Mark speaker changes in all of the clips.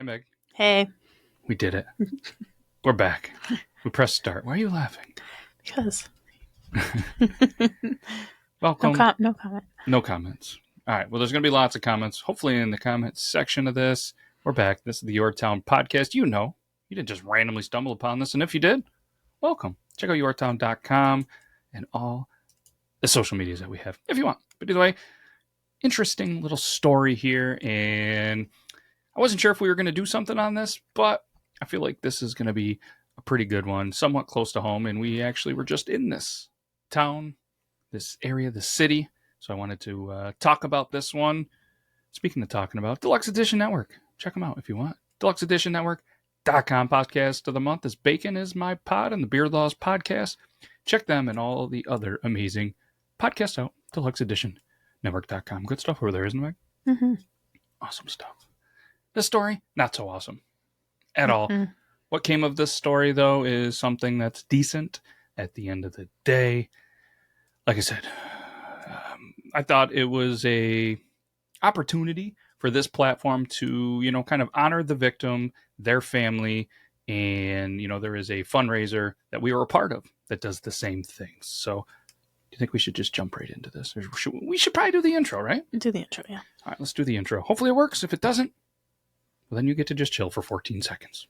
Speaker 1: Hey, Meg.
Speaker 2: Hey.
Speaker 1: We did it. We're back. We pressed start. Why are you laughing?
Speaker 2: Because.
Speaker 1: Welcome.
Speaker 2: No comment.
Speaker 1: No comments. All right. Well, there's going to be lots of comments. Hopefully in the comments section of this. We're back. This is the Yore podcast. You didn't just randomly stumble upon this. And if you did, welcome. Check out yoretown.com and all the social medias that we have if you want. But either way, interesting little story here. And I wasn't sure if we were going to do something on this, but I feel like this is going to be a pretty good one, somewhat close to home. And we actually were just in this town, this area, this city. So I wanted to talk about this one. Speaking of talking about, Deluxe Edition Network. Check them out if you want. DeluxeEditionNetwork.com. Podcast of the month is Bacon is My Pod and the Beard Laws podcast. Check them and all the other amazing podcasts out. DeluxeEditionNetwork.com. Good stuff over there, isn't it, Meg?
Speaker 2: Mm-hmm.
Speaker 1: Awesome stuff. This story, not so awesome at all. What came of this story, though, is something that's decent at the end of the day. Like I said, I thought it was a opportunity for this platform to, kind of honor the victim, their family, and, there is a fundraiser that we were a part of that does the same things. So do you think we should just jump right into this? Or we should probably do the intro, right?
Speaker 2: Do the intro, yeah.
Speaker 1: All right, let's do the intro. Hopefully it works. If it doesn't, well, then you get to just chill for 14 seconds.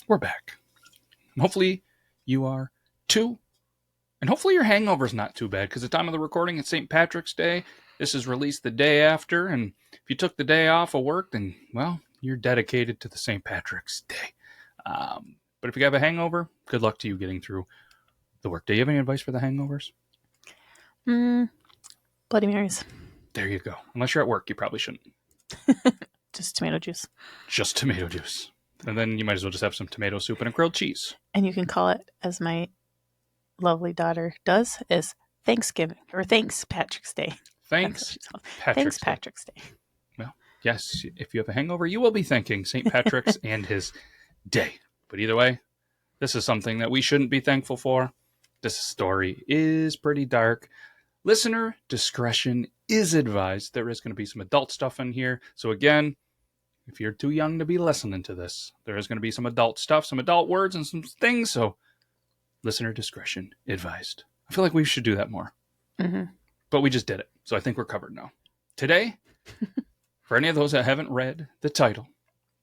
Speaker 1: We're back. And hopefully you are too. And hopefully your hangover's not too bad, because the time of the recording, it's St. Patrick's Day. This is released the day after, and if you took the day off of work, then, well, you're dedicated to the St. Patrick's Day. But if you have a hangover, good luck to you getting through the work day. You have any advice for the hangovers?
Speaker 2: Bloody Marys.
Speaker 1: There you go. Unless you're at work, you probably shouldn't.
Speaker 2: Just tomato juice.
Speaker 1: Just tomato juice. And then you might as well just have some tomato soup and a grilled cheese.
Speaker 2: And you can call it, as my lovely daughter does, is Thanksgiving or Thanks Patrick's Day.
Speaker 1: Thanks
Speaker 2: Patrick's Day.
Speaker 1: Well, yes, if you have a hangover, you will be thanking St. Patrick's and his day. But either way, this is something that we shouldn't be thankful for. This story is pretty dark. Listener discretion is advised. There is going to be some adult stuff in here. So again, if you're too young to be listening to this, there is going to be some adult stuff, some adult words and some things. So listener discretion advised. I feel like we should do that more.
Speaker 2: Mm-hmm.
Speaker 1: But we just did it. So I think we're covered now. Today, for any of those that haven't read the title,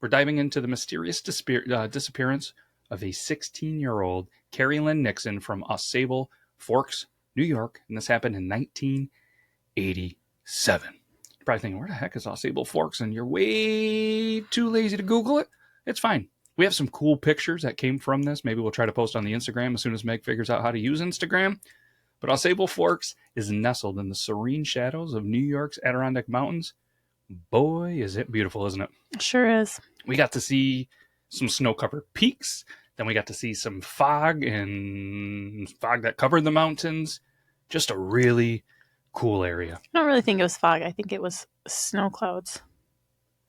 Speaker 1: we're diving into the mysterious disappearance of a 16-year-old Carrie Lynn Nixon from Osable Forks, New York. And this happened in 1987. You're probably thinking, where the heck is Osable Forks? And you're way too lazy to Google it. It's fine. We have some cool pictures that came from this. Maybe we'll try to post on the Instagram as soon as Meg figures out how to use Instagram. But Osable Forks is nestled in the serene shadows of New York's Adirondack Mountains. Boy, is it beautiful, isn't it?
Speaker 2: Sure is.
Speaker 1: We got to see some snow-covered peaks. Then we got to see some fog that covered the mountains. Just a really cool area.
Speaker 2: I don't really think it was fog. I think it was snow clouds.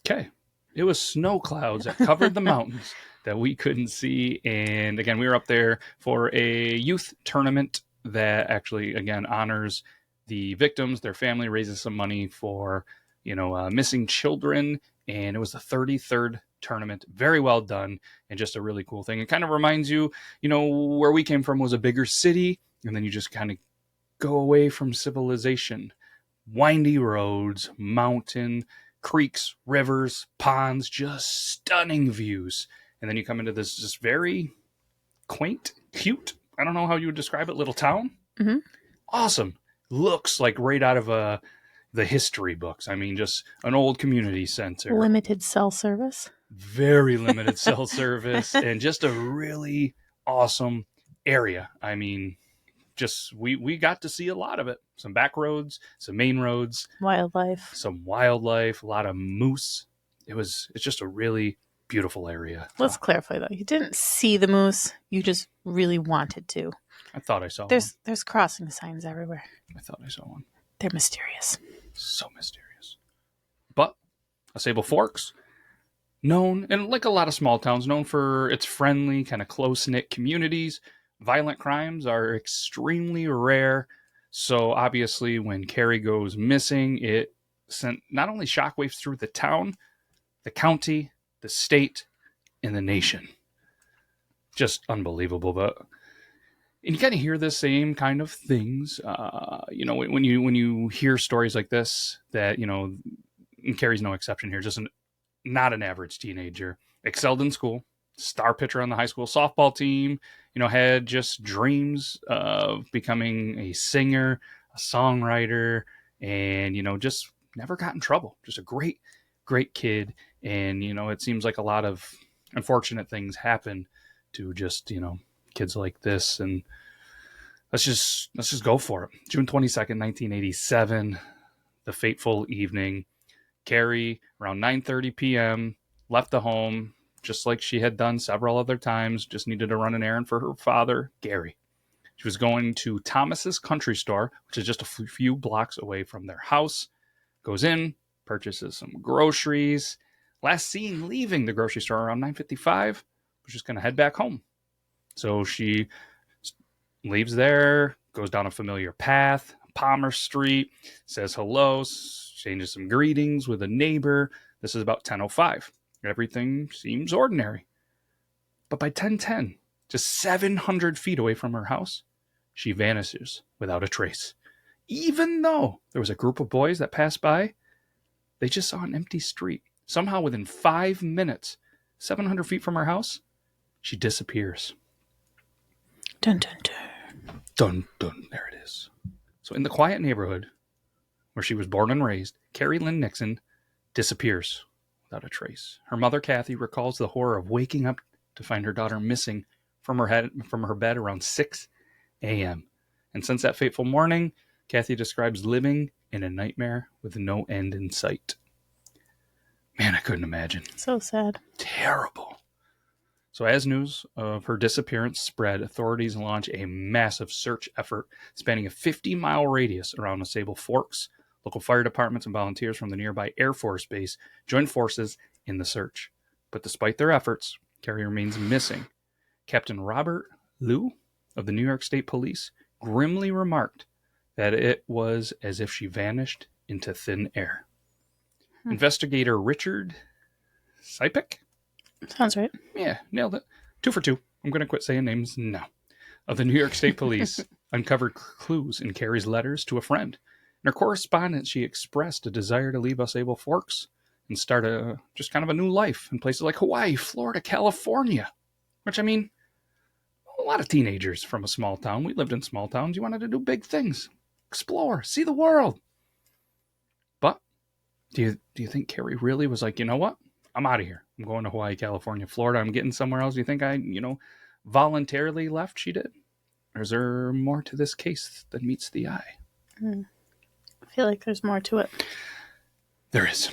Speaker 1: Okay. It was snow clouds that covered the mountains that we couldn't see. And again, we were up there for a youth tournament that actually, again, honors the victims, their family, raises some money for, missing children. And it was the 33rd tournament. Very well done. And just a really cool thing. It kind of reminds you, where we came from was a bigger city. And then you just kind of go away from civilization. Windy roads, mountain, creeks, rivers, ponds, just stunning views. And then you come into this just very quaint, cute, I don't know how you would describe it, little town.
Speaker 2: Mm-hmm.
Speaker 1: Awesome. Looks like right out of the history books. I mean, just an old community center.
Speaker 2: Limited cell service.
Speaker 1: Very limited cell service. And just a really awesome area. I mean, just we got to see a lot of it. Some back roads, some main roads, some wildlife, a lot of moose. It's just a really beautiful area.
Speaker 2: Let's clarify though. You didn't see the moose. You just really wanted to.
Speaker 1: I thought I saw
Speaker 2: one. There's crossing signs everywhere.
Speaker 1: I thought I saw one.
Speaker 2: They're mysterious.
Speaker 1: So mysterious. But Osable Forks, known, and like a lot of small towns, known for its friendly, kind of close knit communities. Violent crimes are extremely rare. So obviously, when Carrie goes missing, it sent not only shockwaves through the town, the county, the state, and the nation. Just unbelievable. But and you kind of hear the same kind of things, when you hear stories like this. That and Carrie's no exception here. Just not an average teenager. Excelled in school, star pitcher on the high school softball team. Had just dreams of becoming a singer, a songwriter, and just never got in trouble. Just a great, great kid. And it seems like a lot of unfortunate things happen to just kids like this. And let's just go for it. June 22nd, 1987, the fateful evening. Carrie, around 9:30 p.m., left the home just like she had done several other times, just needed to run an errand for her father, Gary. She was going to Thomas's Country Store, which is just a few blocks away from their house. Goes in, purchases some groceries. Last seen leaving the grocery store around 9:55, was just going to head back home. So she leaves there, goes down a familiar path, Palmer Street, says hello, changes some greetings with a neighbor. This is about 10:05. Everything seems ordinary. But by 10:10, just 700 feet away from her house, she vanishes without a trace. Even though there was a group of boys that passed by, they just saw an empty street. Somehow within 5 minutes, 700 feet from her house, she disappears.
Speaker 2: Dun, dun, dun.
Speaker 1: Dun, dun, there it is. So in the quiet neighborhood where she was born and raised, Carrie Lynn Nixon disappears without a trace. Her mother, Kathy, recalls the horror of waking up to find her daughter missing from her bed around 6 a.m. And since that fateful morning, Kathy describes living in a nightmare with no end in sight. Man, I couldn't imagine.
Speaker 2: So sad.
Speaker 1: Terrible. So as news of her disappearance spread, authorities launched a massive search effort spanning a 50-mile radius around Osable Forks. Local fire departments and volunteers from the nearby Air Force Base joined forces in the search. But despite their efforts, Carrie remains missing. Captain Robert Liu of the New York State Police grimly remarked that it was as if she vanished into thin air. Investigator Richard Sipek?
Speaker 2: Sounds right.
Speaker 1: Yeah, nailed it. 2 for 2. I'm going to quit saying names now. Of the New York State Police uncovered clues in Carrie's letters to a friend. In her correspondence, she expressed a desire to leave Osable Forks and start just kind of a new life in places like Hawaii, Florida, California. Which, I mean, a lot of teenagers from a small town. We lived in small towns. You wanted to do big things. Explore. See the world. But do you think Carrie really was like, you know what? I'm out of here. I'm going to Hawaii, California, Florida. I'm getting somewhere else. You think I, voluntarily left? She did? Or is there more to this case than meets the eye?
Speaker 2: I feel like there's more to it.
Speaker 1: There is.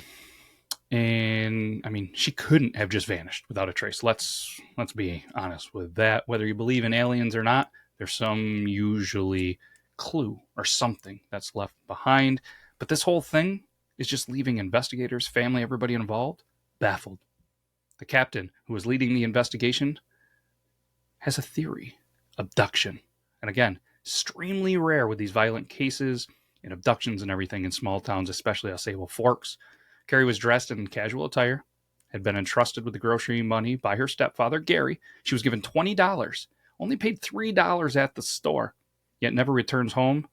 Speaker 1: And, I mean, she couldn't have just vanished without a trace. Let's be honest with that. Whether you believe in aliens or not, there's some usually clue or something that's left behind. But this whole thing is just leaving investigators, family, everybody involved, baffled. The captain who was leading the investigation has a theory: abduction. And again, extremely rare with these violent cases and abductions and everything in small towns, especially Osable Forks. Carrie was dressed in casual attire, had been entrusted with the grocery money by her stepfather, Gary. She was given $20, only paid $3 at the store, yet never returns home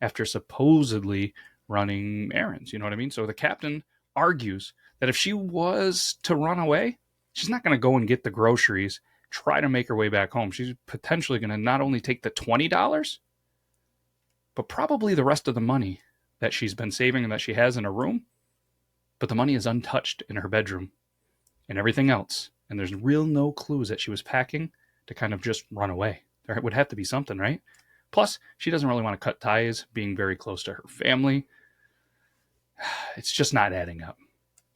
Speaker 1: after supposedly running errands. You know what I mean? So the captain argues that if she was to run away, she's not going to go and get the groceries, try to make her way back home. She's potentially going to not only take the $20, but probably the rest of the money that she's been saving and that she has in her room. But the money is untouched in her bedroom and everything else. And there's no clues that she was packing to kind of just run away. There would have to be something, right? Plus, she doesn't really want to cut ties, being very close to her family. It's just not adding up.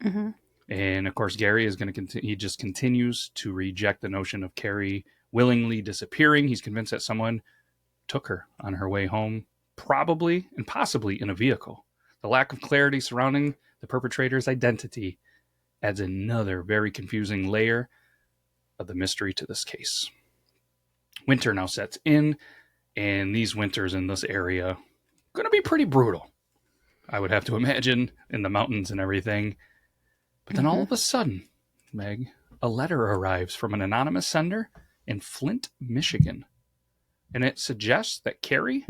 Speaker 2: Mm-hmm.
Speaker 1: And of course, Gary is going to continue. He just continues to reject the notion of Carrie willingly disappearing. He's convinced that someone took her on her way home, probably and possibly in a vehicle. The lack of clarity surrounding the perpetrator's identity adds another very confusing layer of the mystery to this case. Winter now sets in, and these winters in this area are going to be pretty brutal, I would have to imagine, in the mountains and everything. But then all of a sudden, Meg, a letter arrives from an anonymous sender in Flint, Michigan. And it suggests that Carrie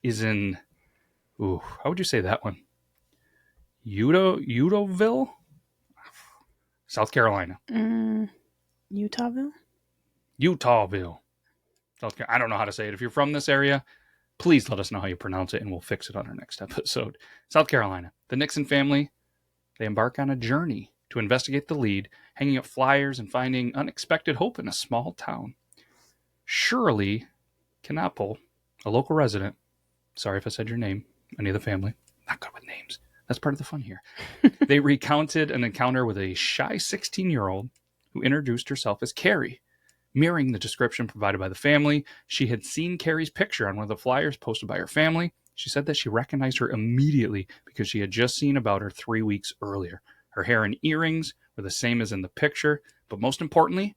Speaker 1: is in, how would you say that one? Udoville, South Carolina.
Speaker 2: Utahville?
Speaker 1: Utahville, South Carolina. I don't know how to say it. If you're from this area, please let us know how you pronounce it, and we'll fix it on our next episode. South Carolina. The Nixon family, they embark on a journey to investigate the lead, hanging up flyers and finding unexpected hope in a small town. Shirley Knappel, a local resident, sorry if I said your name, any of the family, not good with names. That's part of the fun here. They recounted an encounter with a shy 16-year-old who introduced herself as Carrie. Mirroring the description provided by the family, she had seen Carrie's picture on one of the flyers posted by her family. She said that she recognized her immediately because she had just seen about her 3 weeks earlier. Her hair and earrings were the same as in the picture, but most importantly,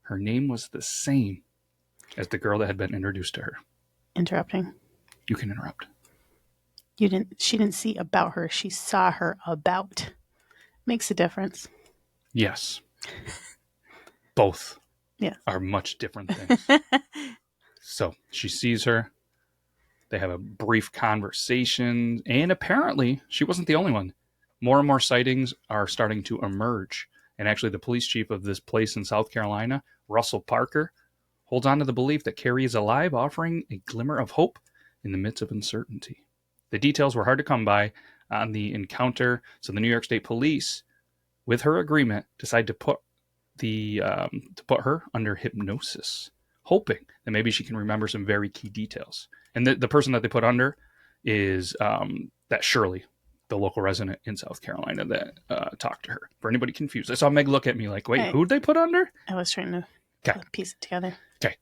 Speaker 1: her name was the same as the girl that had been introduced to her.
Speaker 2: Interrupting.
Speaker 1: You can interrupt.
Speaker 2: She didn't see about her. She saw her about. Makes a difference.
Speaker 1: Yes. Both are much different things. So she sees her. They have a brief conversation. And apparently, she wasn't the only one. More and more sightings are starting to emerge. And actually, the police chief of this place in South Carolina, Russell Parker, holds on to the belief that Carrie is alive, offering a glimmer of hope in the midst of uncertainty. The details were hard to come by on the encounter, so the New York State Police, with her agreement, decided to put her under hypnosis, hoping that maybe she can remember some very key details. And the person that they put under is that Shirley, the local resident in South Carolina that talked to her. For anybody confused, I saw Meg look at me like, wait, who'd they put under?
Speaker 2: I was trying to piece it together.
Speaker 1: Okay.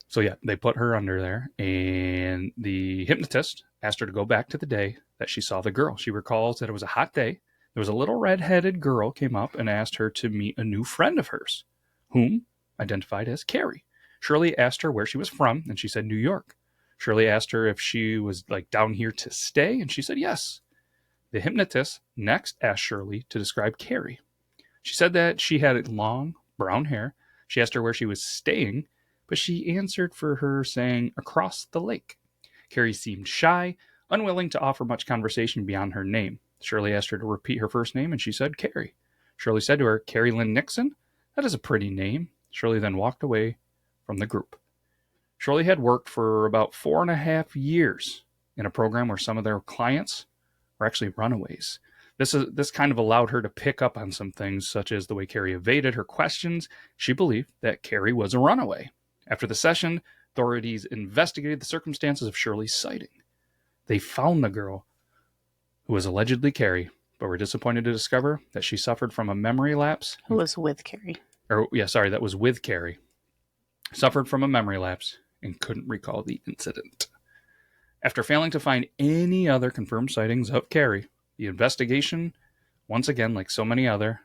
Speaker 1: So yeah, they put her under there, and the hypnotist asked her to go back to the day that she saw the girl. She recalls that it was a hot day. There was a little red-headed girl came up and asked her to meet a new friend of hers, whom identified as Carrie. Shirley asked her where she was from, and she said New York. Shirley asked her if she was down here to stay, and she said yes. The hypnotist next asked Shirley to describe Carrie. She said that she had long brown hair. She asked her where she was staying, but she answered for her saying across the lake. Carrie seemed shy, unwilling to offer much conversation beyond her name. Shirley asked her to repeat her first name, and she said Carrie. Shirley said to her, Carrie Lynn Nixon? That is a pretty name. Shirley then walked away from the group. Shirley had worked for about 4.5 years in a program where some of their clients were actually runaways. This kind of allowed her to pick up on some things, such as the way Carrie evaded her questions. She believed that Carrie was a runaway. After the session, authorities investigated the circumstances of Shirley's sighting. They found the girl, who was allegedly Carrie, but were disappointed to discover that she suffered from a memory lapse.
Speaker 2: Who was with Carrie?
Speaker 1: That was with Carrie. Suffered from a memory lapse and couldn't recall the incident. After failing to find any other confirmed sightings of Carrie, the investigation, once again, like so many other,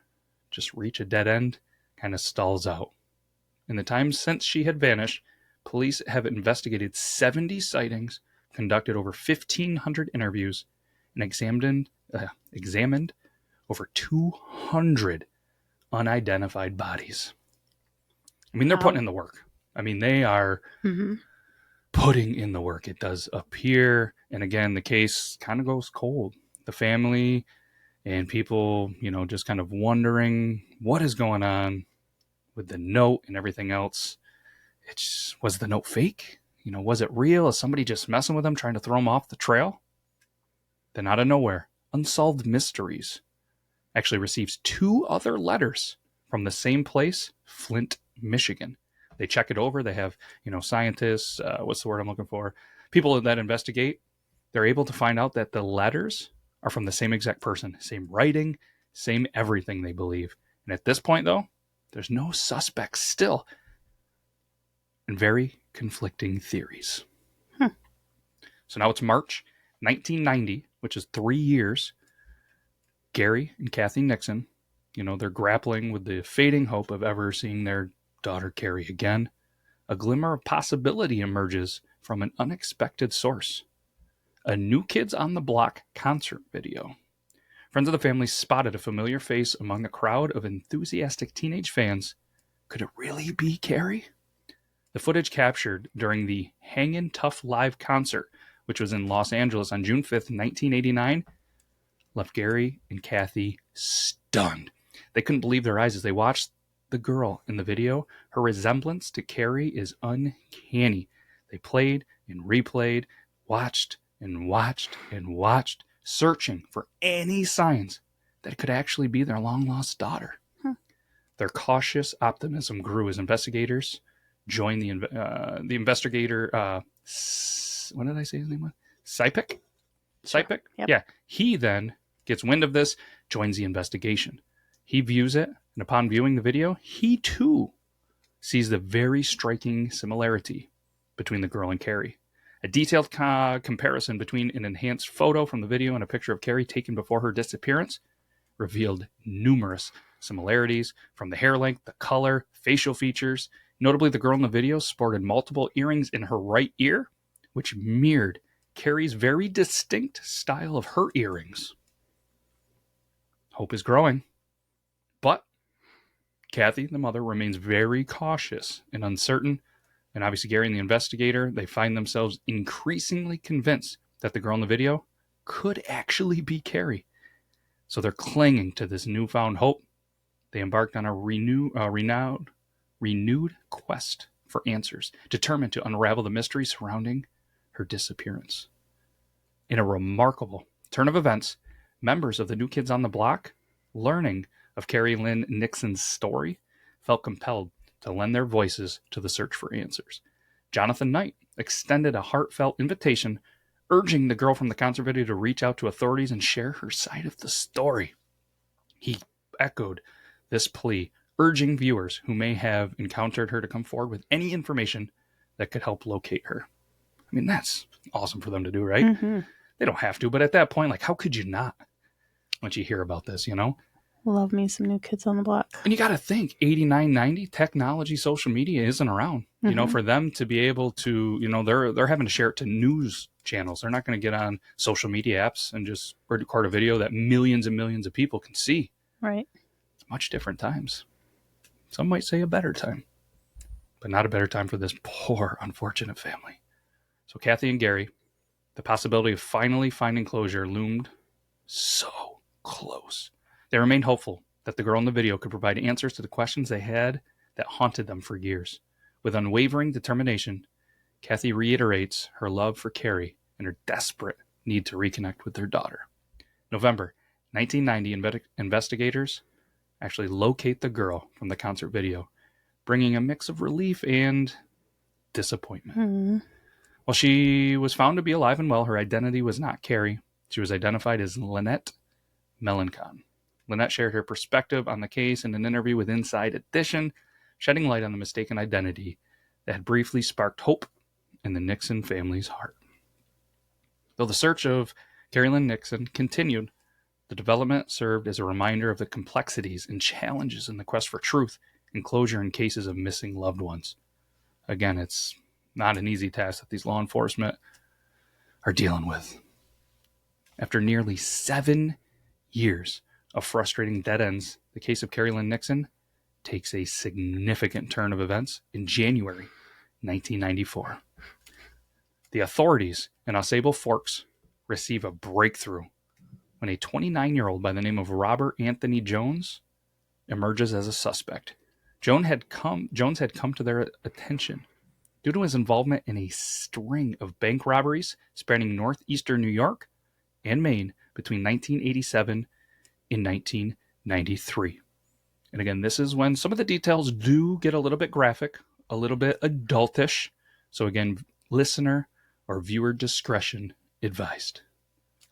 Speaker 1: just reach a dead end, kind of stalls out. In the time since she had vanished, police have investigated 70 sightings, conducted over 1,500 interviews, and examined over 200 unidentified bodies. I mean, they're putting in the work. I mean, they are putting in the work. It does appear, and again, the case kind of goes cold. The family and people, just kind of wondering what is going on with the note and everything else. Was the note fake? Was it real? Is somebody just messing with them, trying to throw them off the trail? Then out of nowhere, Unsolved Mysteries actually receives 2 other letters from the same place, Flint, Michigan. They check it over. They have, scientists, what's the word I'm looking for? People that investigate. They're able to find out that the letters are from the same exact person, same writing, same everything, they believe. And at this point, though, there's no suspects still. And very conflicting theories. So now it's March 1990, which is 3 years. Gary and Kathy Nixon, they're grappling with the fading hope of ever seeing their daughter Carrie again. A glimmer of possibility emerges from an unexpected source: a New Kids on the Block concert video. Friends of the family spotted a familiar face among the crowd of enthusiastic teenage fans. Could it really be Carrie? The footage captured during the Hangin' Tough Live concert, which was in Los Angeles on June 5th, 1989, left Gary and Kathy stunned. They couldn't believe their eyes as they watched the girl in the video. Her resemblance to Carrie is uncanny. They played and replayed, watched and watched and watched, searching for any signs that it could actually be their long-lost daughter. Their cautious optimism grew as investigators joined the investigator. What did I say his name was? Sipek? Sipek?
Speaker 2: Yep.
Speaker 1: Yeah. He then gets wind of this, joins the investigation. He views it, and upon viewing the video, he too sees the very striking similarity between the girl and Carrie. A detailed comparison between an enhanced photo from the video and a picture of Carrie taken before her disappearance revealed numerous similarities, from the hair length, the color, facial features. Notably, the girl in the video sported multiple earrings in her right ear, which mirrored Carrie's very distinct style of her earrings. Hope is growing, but Kathy, the mother, remains very cautious and uncertain. And obviously, Gary and the investigator, they find themselves increasingly convinced that the girl in the video could actually be Carrie. So they're clinging to this newfound hope. They embarked on a renewed quest for answers, determined to unravel the mystery surrounding her disappearance. In a remarkable turn of events, members of the New Kids on the Block, learning of Carrie Lynn Nixon's story, felt compelled to lend their voices to the search for answers. Jonathan Knight extended a heartfelt invitation, urging the girl from the concert video to reach out to authorities and share her side of the story. He echoed this plea, urging viewers who may have encountered her to come forward with any information that could help locate her. I mean, that's awesome for them to do, right?
Speaker 2: Mm-hmm.
Speaker 1: They don't have to, but at that point, like, how could you not once you hear about this,
Speaker 2: Love me some New Kids on the Block.
Speaker 1: And you got to think, 89, 90, technology, social media isn't around. For them to be able to, they're having to share it to news channels. They're not going to get on social media apps and just record a video that millions and millions of people can see.
Speaker 2: Right.
Speaker 1: It's much different times. Some might say a better time, but not a better time for this poor, unfortunate family. So Kathy and Gary, the possibility of finally finding closure loomed so close. They remained hopeful that the girl in the video could provide answers to the questions they had that haunted them for years. With unwavering determination, Kathy reiterates her love for Carrie and her desperate need to reconnect with their daughter. November 1990, investigators actually locate the girl from the concert video, bringing a mix of relief and disappointment.
Speaker 2: Mm-hmm.
Speaker 1: While she was found to be alive and well, her identity was not Carrie. She was identified as Lynette Melancon. Lynette shared her perspective on the case in an interview with Inside Edition, shedding light on the mistaken identity that had briefly sparked hope in the Nixon family's heart. Though the search of Carrie Lynn Nixon continued, the development served as a reminder of the complexities and challenges in the quest for truth and closure in cases of missing loved ones. Again, it's not an easy task that these law enforcement are dealing with. After nearly 7 years of frustrating dead ends, the case of Carrie Lynn Nixon takes a significant turn of events in January 1994. The authorities in Osable Forks receive a breakthrough when a 29-year-old by the name of Robert Anthony Jones emerges as a suspect. Jones had come to their attention due to his involvement in a string of bank robberies spanning northeastern New York and Maine between 1987 and 1993. And again, this is when some of the details do get a little bit graphic, a little bit adultish. So again, listener or viewer discretion advised.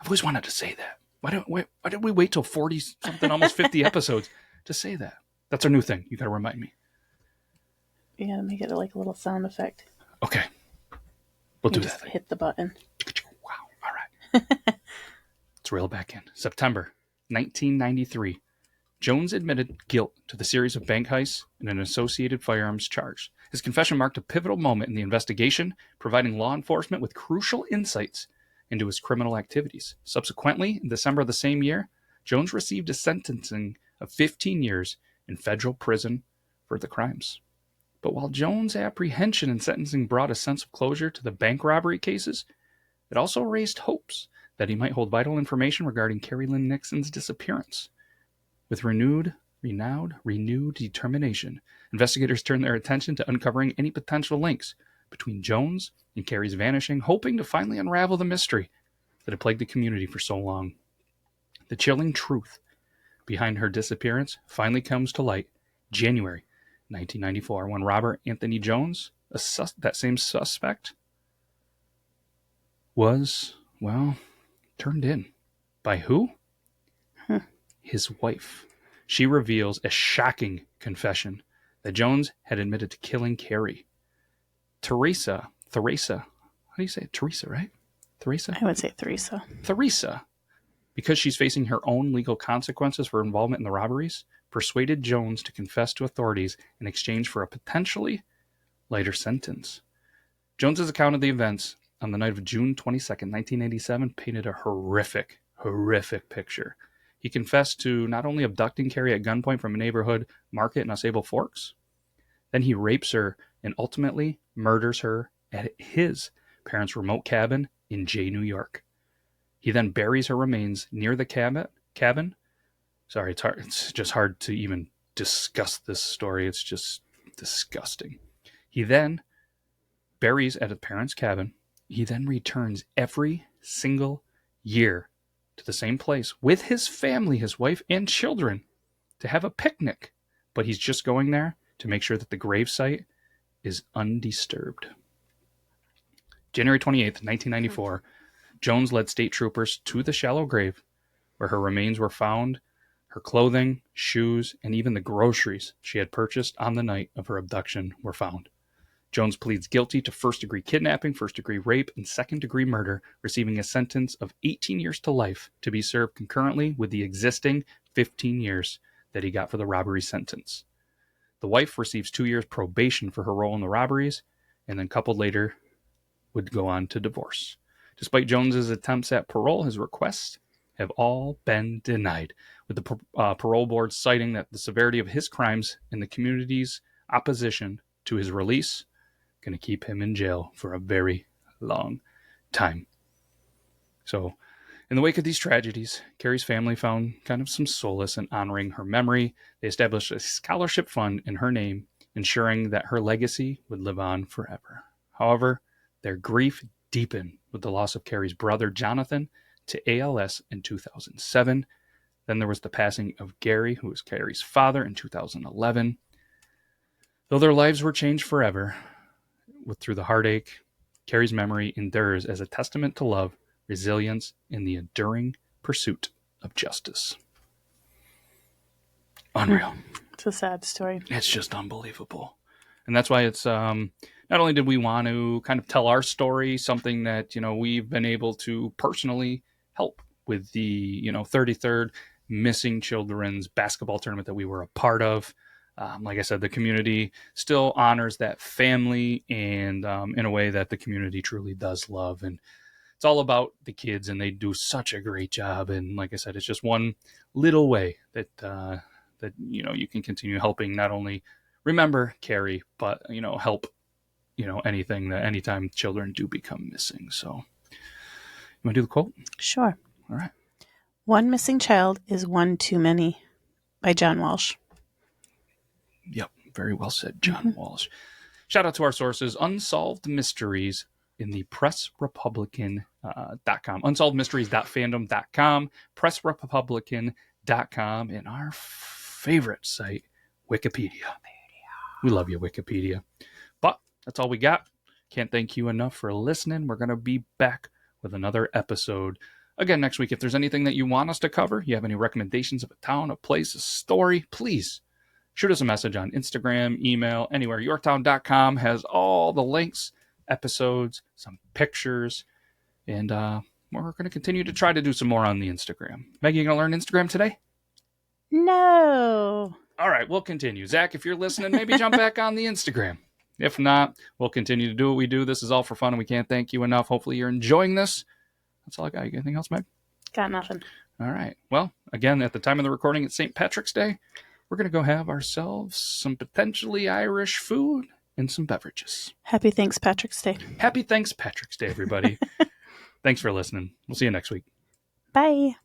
Speaker 1: I've always wanted to say that. Why did we wait till 40 something, almost 50 episodes to say that? That's our new thing. You got to remind me.
Speaker 2: You gotta make it like a little sound effect.
Speaker 1: Okay. We'll do
Speaker 2: just
Speaker 1: that.
Speaker 2: Hit the button.
Speaker 1: Wow. All right. Let's reel it back in. September 1993. Jones admitted guilt to the series of bank heists and an associated firearms charge. His confession marked a pivotal moment in the investigation, providing law enforcement with crucial insights into his criminal activities. Subsequently, in December of the same year, Jones received a sentencing of 15 years in federal prison for the crimes. But while Jones' apprehension and sentencing brought a sense of closure to the bank robbery cases, it also raised hopes that he might hold vital information regarding Carrie Lynn Nixon's disappearance. With renewed determination, investigators turned their attention to uncovering any potential links between Jones and Carrie's vanishing, hoping to finally unravel the mystery that had plagued the community for so long. The chilling truth behind her disappearance finally comes to light January 1994, when Robert Anthony Jones, that same suspect, was, turned in. By who? His wife. She reveals a shocking confession that Jones had admitted to killing Carrie. Theresa, how do you say it? Teresa, right? Theresa?
Speaker 2: I would say Theresa.
Speaker 1: Theresa, because she's facing her own legal consequences for involvement in the robberies, persuaded Jones to confess to authorities in exchange for a potentially lighter sentence. Jones's account of the events on the night of June 22nd, 1987, painted a horrific picture. He confessed to not only abducting Carrie at gunpoint from a neighborhood market in Osable Forks, then he rapes her and ultimately murders her at his parents' remote cabin in Jay, New York. He then buries her remains near the cabin. Sorry, it's just hard to even discuss this story. It's just disgusting. He then buries at his parents' cabin. He then returns every single year to the same place with his family, his wife and children, to have a picnic. But he's just going there to make sure that the gravesite is undisturbed. January 28th, 1994, Jones led state troopers to the shallow grave where her remains were found. Her clothing, shoes, and even the groceries she had purchased on the night of her abduction were found. Jones pleads guilty to first-degree kidnapping, first-degree rape, and second-degree murder, receiving a sentence of 18 years to life to be served concurrently with the existing 15 years that he got for the robbery sentence. The wife receives 2 years probation for her role in the robberies, and then coupled later would go on to divorce. Despite Jones's attempts at parole, his requests have all been denied, with the parole board citing that the severity of his crimes and the community's opposition to his release going to keep him in jail for a very long time. So, in the wake of these tragedies, Carrie's family found kind of some solace in honoring her memory. They established a scholarship fund in her name, ensuring that her legacy would live on forever. However, their grief deepened with the loss of Carrie's brother, Jonathan, to ALS in 2007. Then there was the passing of Gary, who was Carrie's father, in 2011. Though their lives were changed forever, through the heartache, Carrie's memory endures as a testament to love, resilience, and the enduring pursuit of justice. Unreal.
Speaker 2: It's a sad story.
Speaker 1: It's just unbelievable. And that's why it's not only did we want to kind of tell our story, something that, we've been able to personally help with the, 33rd Missing Children's basketball tournament that we were a part of. Like I said, the community still honors that family and in a way that the community truly does love. And it's all about the kids, and they do such a great job. And like I said, it's just one little way that you can continue helping not only remember Carrie, but help anytime children do become missing. So, you want to do the quote?
Speaker 2: Sure.
Speaker 1: All right.
Speaker 2: One missing child is one too many, by John Walsh.
Speaker 1: Yep, very well said, John Walsh. Shout out to our sources, Unsolved Mysteries in the PressRepublican.com, unsolvedmysteries.fandom.com, PressRepublican.com, and our favorite site, Wikipedia. We love you, Wikipedia. But that's all we got. Can't thank you enough for listening. We're going to be back with another episode again next week. If there's anything that you want us to cover, you have any recommendations of a town, a place, a story, please shoot us a message on Instagram, email, anywhere. Yorktown.com has all the links, episodes, some pictures, and we're going to continue to try to do some more on the Instagram. Maggie, you going to learn Instagram today?
Speaker 2: No.
Speaker 1: All right, we'll continue. Zach, if you're listening, maybe jump back on the Instagram. If not, we'll continue to do what we do. This is all for fun, and we can't thank you enough. Hopefully, you're enjoying this. That's all I got. You got anything else, Meg?
Speaker 2: Got nothing.
Speaker 1: All right. Well, again, at the time of the recording, it's St. Patrick's Day. We're going to go have ourselves some potentially Irish food and some beverages.
Speaker 2: Happy Thanks Patrick's Day.
Speaker 1: Happy Thanks Patrick's Day, everybody. Thanks for listening. We'll see you next week.
Speaker 2: Bye.